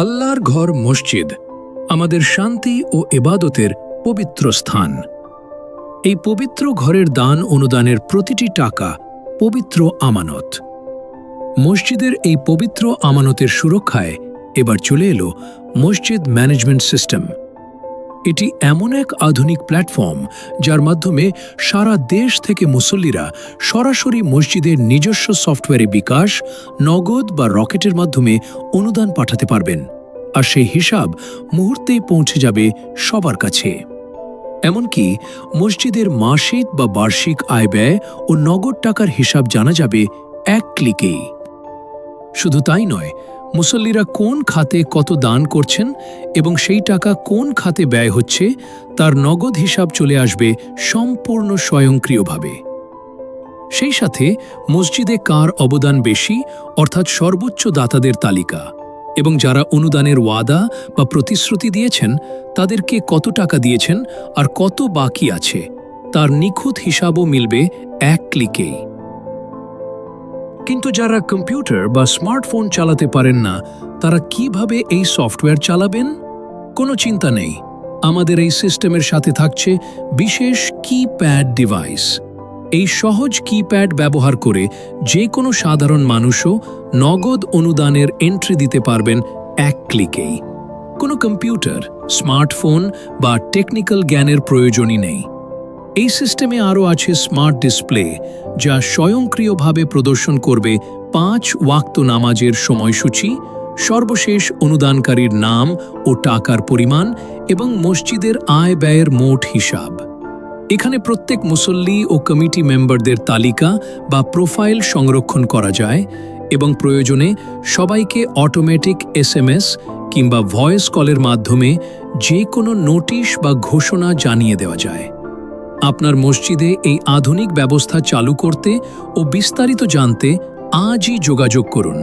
আল্লাহর ঘর মসজিদ আমাদের শান্তি ও ইবাদতের পবিত্র স্থান। এই পবিত্র ঘরের দান অনুদানের প্রতিটি টাকা পবিত্র আমানত। মসজিদের এই পবিত্র আমানতের সুরক্ষায় এবার চলে এলো মসজিদ ম্যানেজমেন্ট সিস্টেম। এটি এমন এক আধুনিক প্ল্যাটফর্ম যার মাধ্যমে সারা দেশ থেকে মুসল্লিরা সরাসরি মসজিদের নিজস্ব সফটওয়্যারে বিকাশ, নগদ বা রকেটের মাধ্যমে অনুদান পাঠাতে পারবেন, আর সেই হিসাব মুহূর্তেই পৌঁছে যাবে সবার কাছে। এমনকি মসজিদের মাসিক বা বার্ষিক আয় ব্যয় ও নগদ টাকার হিসাব জানা যাবে এক ক্লিকেই। শুধু তাই নয়, মুসল্লিরা কোন খাতে কত দান করছেন এবং সেই টাকা কোন খাতে ব্যয় হচ্ছে তার নগদ হিসাব চলে আসবে সম্পূর্ণ স্বয়ংক্রিয়ভাবে। সেই সাথে মসজিদে কার অবদান বেশি, অর্থাৎ সর্বোচ্চ দাতাদের তালিকা, এবং যারা অনুদানের ওয়াদা বা প্রতিশ্রুতি দিয়েছেন তাদেরকে কত টাকা দিয়েছেন আর কত বাকি আছে তার নিখুঁত হিসাবও মিলবে এক ক্লিকেই। কিন্তু যারা কম্পিউটার বা স্মার্টফোন চালাতে পারেন না, তারা কিভাবে এই সফটওয়্যার চালাবেন? কোনো চিন্তা নেই, আমাদের এই সিস্টেমের সাথে থাকছে বিশেষ কিপ্যাড ডিভাইস। এই সহজ কিপ্যাড ব্যবহার করে যে কোনো সাধারণ মানুষও নগদ অনুদানের এন্ট্রি দিতে পারবেন এক ক্লিকেই। কোনো কম্পিউটার, স্মার্টফোন বা টেকনিক্যাল জ্ঞানের প্রয়োজনই নেই। এই সিস্টেমে আরও আছে স্মার্ট ডিসপ্লে, যা স্বয়ংক্রিয়ভাবে প্রদর্শন করবে 5 ওয়াক্ত নামাজের সময়সূচি, সর্বশেষ অনুদানকারীর নাম ও টাকার পরিমাণ এবং মসজিদের আয় ব্যয়ের মোট হিসাব। এখানে প্রত্যেক মুসল্লি ও কমিটি মেম্বারদের তালিকা বা প্রোফাইল সংরক্ষণ করা যায় এবং প্রয়োজনে সবাইকে অটোমেটিক SMS কিংবা ভয়েস কলের মাধ্যমে যে কোনো নোটিশ বা ঘোষণা জানিয়ে দেওয়া যায়। আপনার মসজিদে এই আধুনিক ব্যবস্থা চালু করতে ও বিস্তারিত জানতে আজই যোগাযোগ করুন